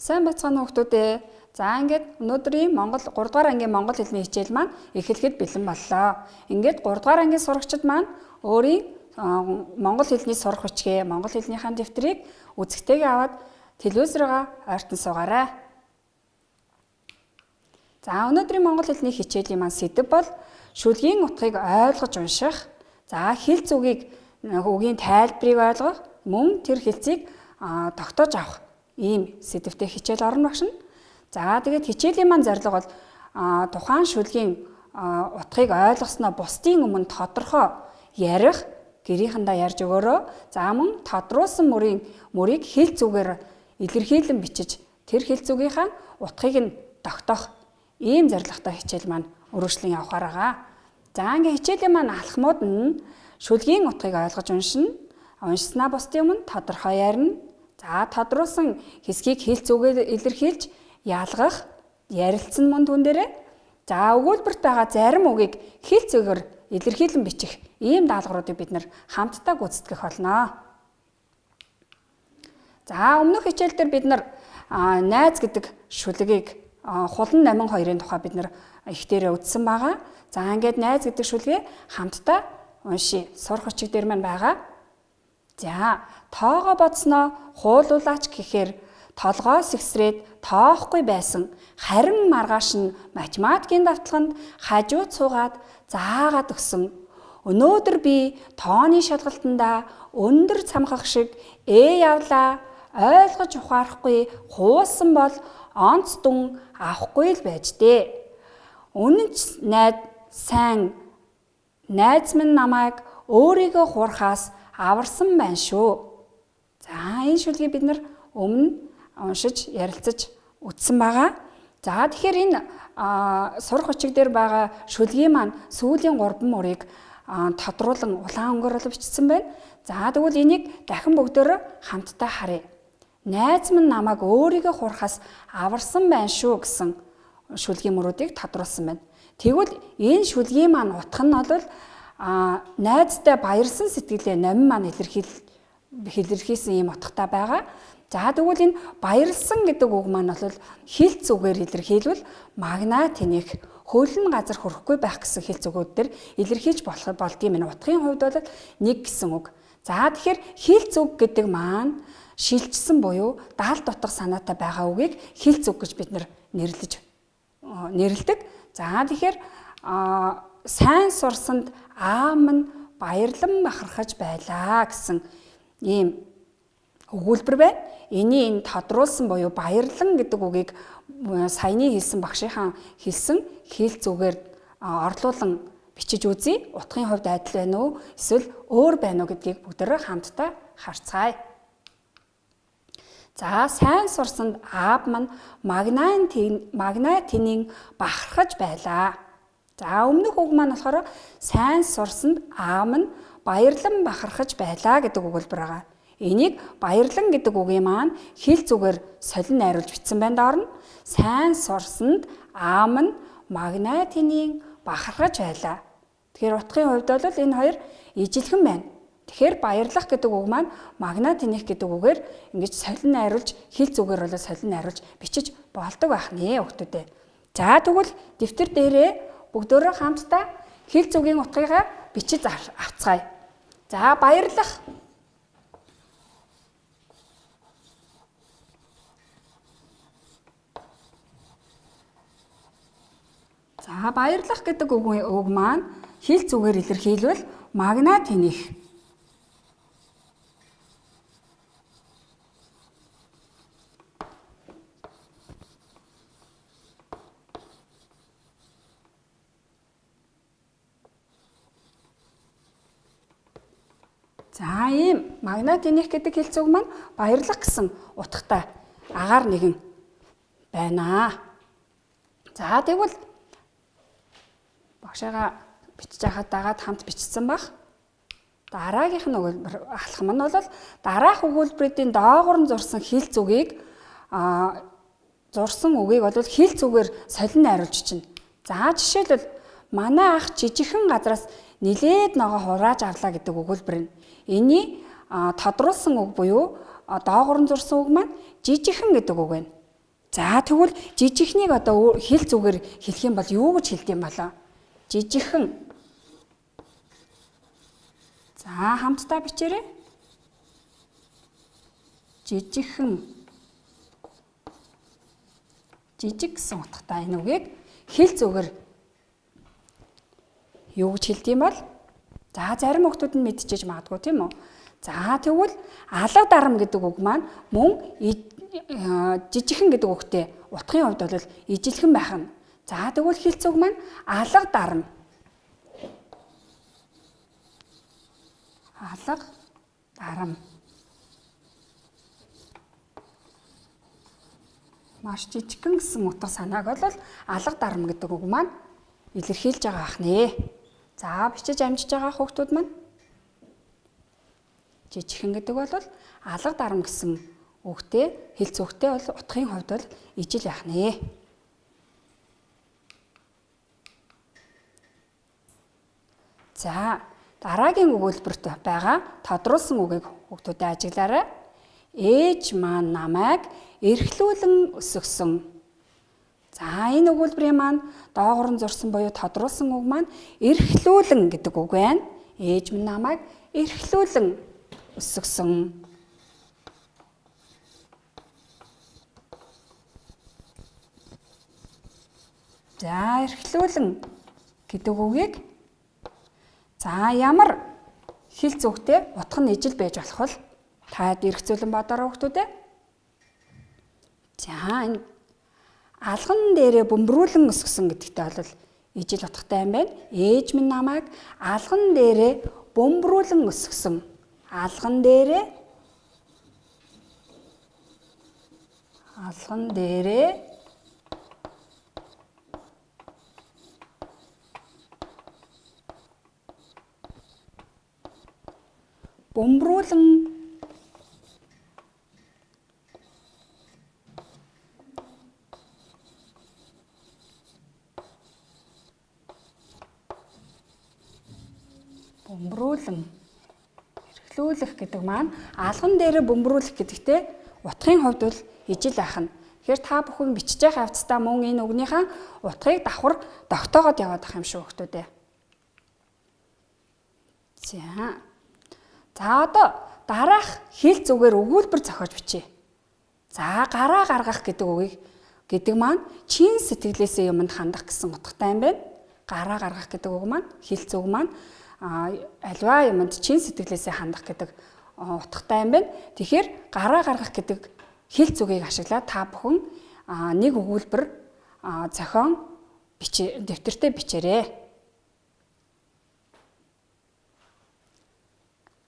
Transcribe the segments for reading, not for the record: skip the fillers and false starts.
Сайн байцгаана уу хүүхдүүд ээ. За ингээд өнөөдрийн Монгол 3 дугаар ангийн монгол хэлний хичээл маань эхлэхэд бэлэн боллоо. Ингээд 3 дугаар ангийн сурагчид маань өөрийн монгол хэлний сурах хүчгээ, монгол хэлнийхээ дэвтрийг үзэгтэйгээ аваад телевизороо ойртон суугаарай. За өнөөдрийн монгол хэлний хичээлийн маань сэдэв бол шүлгийн утгыг ойлгож унших, за хэлц үгийн тайлбарыг ойлгох, мөн тэр хэлцийг тогтоож авах ийм сэдэвтэй хичээл орно багш нь. За тэгээд хичээлийн маань зорилго бол тухайн шүлгийн утгыг ойлгосноо бусдын өмнө тодорхой ярих, гэрийнхэндээ ярьж өгөөрөө, за мөн тодруулсан мөрийг хэлц үгээр илэрхийлэн бичиж тэр хэлц үгийнхаа утгыг нь тогтоох ийм зорилготой хичээл маань өргөжлөн явахаар байгаа. За ингээ хичээлийн маань алхмууд нь шүлгийн утгыг ойлгож уншина, уншснаа бусдын өмнө тодорхой ярина. За тодруулсан хэсгийг хэлц үгээр илэрхийлж ялгах, ярилцсан мөн түн дээрээ. За өгүүлбэрт байгаа зарим үгийг хэлц үгээр илэрхийлэн бичих ийм даалгавруудыг бид нэр хамтдаа гүйцэтгэх болно. За өмнөх хичээл дээр бид нар найз гэдэг шүлгийг хулан 82-ын тухай бид нар их дээрээ үзсэн байгаа. За ингээд найз гэдэг шүлгээ хамтдаа уншия. Сурах хүчиг дээр маань байгаа. За тоогоо бодсноо хуулуулаач гэхээр толгоо сэгсрээд тоохгүй байсан. Харин маргааш нь математикийн давталганд хажууд суугаад заагаад өгсөн. Өнөөдөр би тооны шалгалтандаа өндөр цамхах шиг явлаа. Ойлгож ухаарахгүй хуусан бол онц дүн авахгүй л байж дээ. Үнэн ч найз минь намайг өөрийгөө хуурхаас аварсан байна шүү. За энэ шүлгийг бид нар өмнө уншиж ярилцаж үзсэн байгаа. За тэгэхээр энэ сурах хүчиг дээр байгаа шүлгийн маань сүүлийн 3 мөрийг тодруулан улаан өнгөөр бичсэн байна. За тэгвэл энийг дахин бүгдөө хамтдаа харъя. Найз минь намайг өөрийгөө хуурхаас аварсан байна шүү гэсэн шүлгийн мөрүүдийг тодруулсан байна. Тэгвэл энэ шүлгийн маань утга нь бол найзтай баярлсан сэтгэлээ номин маань илэрхийлсэн ийм утгатай байгаа. За тэгвэл энэ баярлсан гэдэг үг маань бол хэлц үгээр илэрхийлвэл магна тэнийх, хөлн газар хүрэхгүй байх гэсэн хэлц үгүүд төр илэрхийлж болдгийм энэ утгын хувьд бол нэг гэсэн үг. За тэгэхээр хэлц үг гэдэг маань шилжсэн буюу даалт утга санаатай байгаа үгийг хэлц үг гэж бид нэрлэдэг. За тэгэхээр сайн сурсанд аам нь баярлан бахархаж байлаа гэсэн ийм өгүүлбэр байна. Энэ тодруулсан буюу баярлан гэдэг үгийг саяны хэлсэн багшийнхаа хэлсэн хэлц үгээр орлуулан бичиж үзье. Утгын хувьд адил байна уу? Эсвэл өөр байна уу гэдгийг бүгдээрээ хамтдаа харцгаая. За сайн сурсанд аав маань магна тэнийн бахархаж байлаа. За өмнөх үг маань болохоор сайн сурсанд аав нь баярлан бахархаж байлаа гэдэг өгүүлбэр байгаа. Энийг баярлан гэдэг үгийн маань хэлц үгээр солин найруулж бичсэн байна доор нь. Сайн сурсанд аав нь магна тэнийн бахархаж байлаа. Тэгэхээр утгын хувьд бол энэ хоёр ижилхэн байна. Тэгэхээр баярлах гэдэг үг маань магна тэнийх гэдэг үгээр ингэж солин найруулж хэлц үгээр бол солин найруулж бичиж болдог байх нэ хүүхдүүдээ. За тэгвэл дэвтэр дээрээ бүгдөө хамтдаа хэлц үгийн утгыг бичиж авцгаая. За баярлах. За баярлах гэдэг үг маань хэлц үгээр илэрхийлвэл магна тэнийх. За ийм магна тэнийх гэдэг хэлц үг маань баярлах гэсэн утгатай агаар нэгэн байна. За тэгвэл багшаага бичиж хахад дагаад хамт бичсэн баг. Дараагийнх нь өгүүлбэр алхам нь бол дараах өгүүлбэрийн доогуур нь зурсан хэлц үгийг бол хэлц үгээр солин найруулж чинь. За жишээлбэл манай ах жижигхэн газраас нилээд ногоо хурааж авлаа гэдэг өгүүлбэр нь. Эний тодруулсан үг буюу доогуур нь зурсан үг маань жижигхэн гэдэг үг байна. За тэгвэл жижигхнийг одоо хэл зүгээр хэлэх юм бол юу гэж хэлдэг юм болоо? Жижигхэн. За хамтдаа бичээрэй. Жижигхэн. Жижиг гэсэн утгатай энэ үгийг хэл зүгээр юу гэж хэлдэг юм бол? За зарим хүмүүс нь мэдчихэж магадгүй тийм үү? За тэгвэл алга дарам гэдэг үг маань мөн жижигхэн гэдэг үгтэй утгын хувьд бол ижилхэн байх нь. За тэгвэл хэлц үг маань алга дарам. Алга дарам. Маш жижигхэн гэсэн утга санааг бол алга дарам гэдэг үг маань илэрхийлж байгаа ахнэ. За бичиж амжиж байгаа хүүхдүүд маань жижигхэн гэдэг бол алга дарам гэсэн үгтэй хэлц үгтэй бол утгын хувьд бол ижил байх нэ. За дараагийн өгүүлбэрт байгаа тодруулсан үгийг хүүхдүүдэд ажиглаарай. Ээж маань намайг эрхлүүлэн өсгсөн. За энэ өгүүлбэрийн маань доогоор нь зурсан буюу тодруулсан үг маань эрхлүүлэн гэдэг үг байна. Ээж минь намайг эрхлүүлэн өсгсөн. За эрхлүүлэн гэдэг үгийг за ямар хэлц үгтэй утга нь ижил байж болох вэ? Та эргцүүлэн бодороо хүүхдүүдээ. За энэ алган дээрээ бөмбөрүүлэн өсгсөн гэдэгтэй бол ижил утгатай юм байна. Ээж минь намайг алган дээрээ бөмбөрүүлэн өсгсөн. Алган дээрээ бөмбөрүүлэн эрхлүүлэх гэдэг маань алган дээрээ бөмбөрүүлэх гэдэгтэй утгын хувьд бол ижил байх нь. Тэгэхээр та бүхэн бичиж байгаа хавцдаа мөн энэ үгнийхээ утгыг давхар тогтоогоод яваад ах юм шүү хүүхдүүдээ. За одоо дараах хэл зүгээр өгүүлбэр зохиож бичье. За гараа гаргах гэдэг маань чин сэтгэлээсээ юмд хандах гэсэн утгатай юм байна. Гараа гаргах гэдэг үг маань хэлц үг маань аливаа юмд чин сэтгэлээсээ хандах гэдэг утгатай юм байна. Тэгэхээр гараа гаргах гэдэг хэлц үгийг ашиглаад та бүхэн нэг өгүүлбэр зохион дэвтэртээ бичээрэй.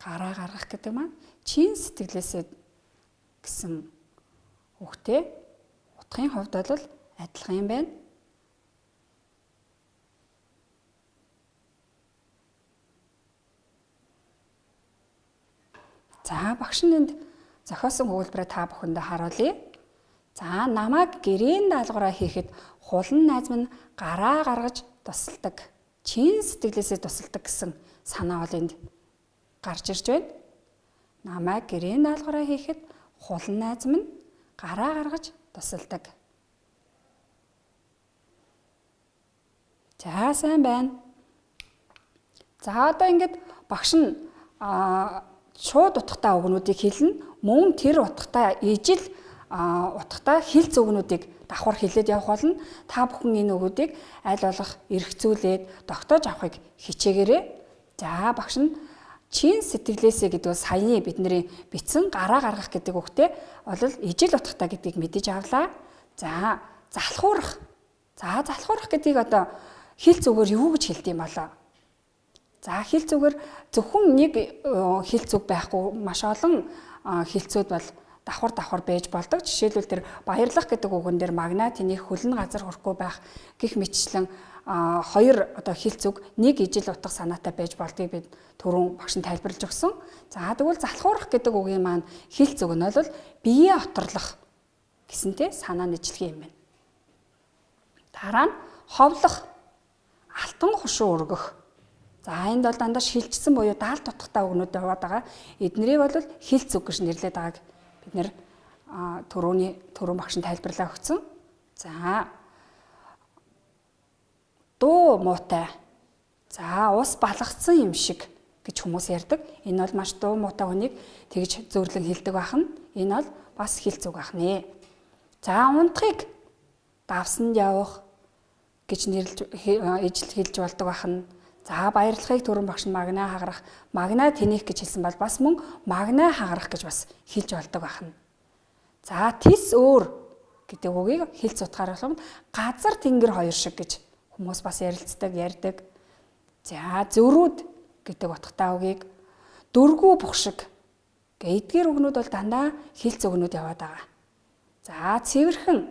Гараа гаргах гэдэг маань чин сэтгэлээсээ гэсэн үгтэй утгын хувьд бол адилхан юм байна. За багш нь энд зохиосон өгүүлбэрээ та бүхэндээ харуулъя. За намайг гэрийн даалгавраа хийхэд хулан найз минь гараа гаргаж тусалдаг. Чин сэтгэлээсээ тусалдаг гэсэн санаа бол энд гарч ирж байна. Намайг гэрийн даалгавраа хийхэд хулан найз минь гараа гаргаж тусалдаг. За сайн байна. За одоо ингээд багш нь шууд утгатай үгнүүдийг хэлнэ. Мөн тэр утгатай ижил утгатай хэлц үгнүүдийг давхар хэлээд явах болно. Та бүхэн энэ үгүүдийг аль болох эргцүүлээд тогтоож авахыг хичээгээрэй. За багш нь чин сэтгэлээсээ гэдэг нь саяны бидний бичсэн гараа гаргах гэдэг үгтэй бол ижил утгатай гэдгийг мэдэж авлаа. За залхуурах. За залхуурах гэдгийг одоо хэлц үгээр юу гэж хэлдэг юм болоо? За хэлц үгээр зөвхөн нэг хэлц үг байхгүй маш олон хэлцүүд бол давхар байж болдог. Жишээлбэл тэр баярлах гэдэг үгэн дээр магнат энийг хөлн газар хүрэхгүй байх гэх мэтчлэн хоёр одоо хэлц үг нэг ижил утга санаатай байж болдгийг бид түрүүн багш нь тайлбарлаж өгсөн. За тэгвэл залхуурах гэдэг үгийн маань хэлц үг нь бол биеэ оторлох гэсэнтэй санаа нэжлэх юм байна. Дараа нь ховлох, алтан хушуу өргөх. За энд бол дандаа шилжсэн буюу даалт утгатай үгнүүд яваад байгаа. Эднэрийг бол хэлц үг гэж нэрлэдэг байгааг бид нэр түрүүн багш нь тайлбарлаа өгсөн. За дуу муутай. За ус балгацсан юм шиг гэж хүмүүс ярьдаг. Энэ бол маш дуу муутай хүнийг тэгж зөөрлөн хэлдэг бахна. Энэ бол бас хэл зүг бахнэ. За унтахыг давсанд явах гэж ижил хэлж болдог бахна. За баярлахыг түрүүн багш нь магнаа хагарах, магнаа тэнийх гэж хэлсэн бол бас мөн магнаа хагарах гэж бас хэлж болдог бахна. За тис өөр гэдэг үгийг хэлц утгаар болгоно газар тэнгэр хоёр шиг гэж хүмүүс бас ярилцдаг, ярьдаг. За зөрүүд гэдэг утгатай үгийг дөргүү бухшиг эдгээр үгнүүд бол дандаа хэлц үгнүүд яваад байгаа. За цэвэрхэн,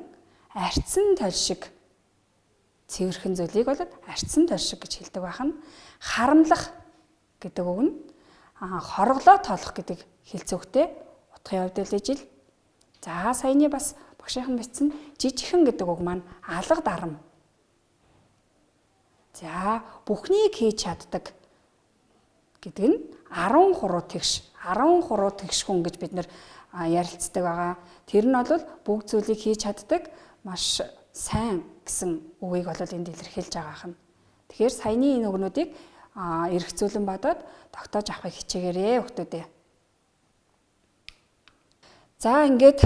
арцсан толшиг. Цэвэрхэн зүйлийг бол арцсан толшиг гэж хэлдэг байна. Харамлах гэдэг үг нь хорглоо тоолох гэдэг хэлц үгтэй утгын хувьд л ижил. За саяны бас багшийнхан бичсэн жижигхэн гэдэг үг маань алга дарам. За бүхнийг хийж чаддаг гэдэг нь 13 тэгш хүн гэж бид нэр ярилцдаг байгаа. Тэр нь бол бүгд зүйлийг хийж чаддаг маш сайн гэсэн үгийг бол энд илэрхийлж байгаа юм. Тэгэхээр саяны энэ үгнүүдийг эргцүүлэн бодоод тогтоож авахыг хичээгээрэй хүүхдүүдээ. За ингээд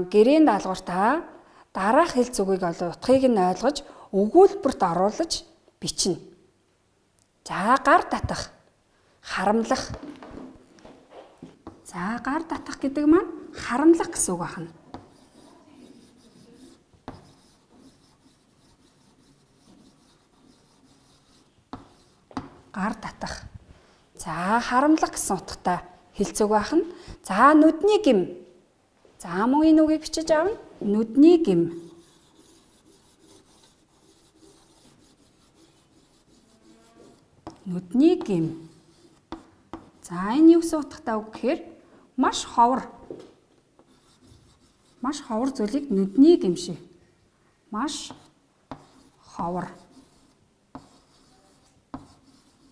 гэрийн даалгавартаа дараах хэлц үгийг утгыг нь ойлгож өгүүлбэрт оруулж бичнэ. За гар татах, харамлах. За гар татах гэдэг маань харамлах гэсэн үг байна. Гар татах. За харамлах гэсэн утгатай хэлц үг байна. За нүдний гим. За мөн энэ үгийг бичиж авна. Нүдний гим. Нүдний гим. За энэ юу гэсэн утгатай үг гэхээр маш ховор. Маш ховор зүйлийг нүдний гимшиг. Маш ховор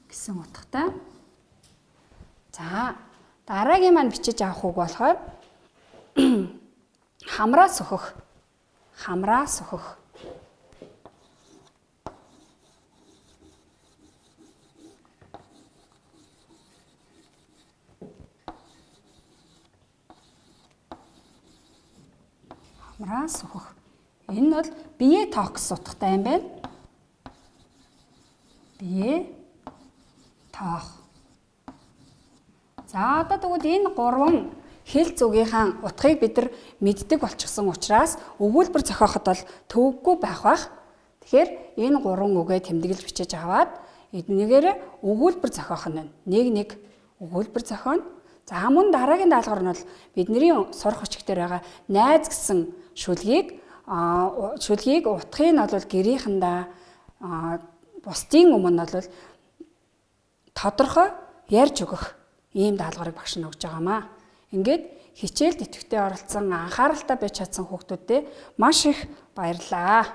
гэсэн утгатай. За дараагийн маань бичиж авах үг болохоор хамраа сөхөх. Хамраа сөхөх. Хамраа сөхөх. Энэ бол бие тоох гэсэн утгатай юм байна. Бие тоох. За одоо тэгвэл энэ гурван хэлц үгийнхаа утгыг бид нар мэддэг болчихсон учраас өгүүлбэр зохиоход бол төвөггүй байх бах. Тэгэхээр энэ гурван үгээ тэмдэглэж бичиж аваад эднийгээр өгүүлбэр зохиох нь нэг өгүүлбэр зохионо. За мөн дараагийн даалгавар нь бол бидний сурах өчгтөр байгаа найз гэсэн шүлгийг утгыг нь бол гэрийнхэндээ бусдын өмнө бол тодорхой ярьж өгөх ийм даалгаврыг багш нь өгж байгаамаа. Ингээд хичээлд идэвхтэй оролцсон анхааралтай байж чадсан хүүхдүүдэд маш их баярлалаа.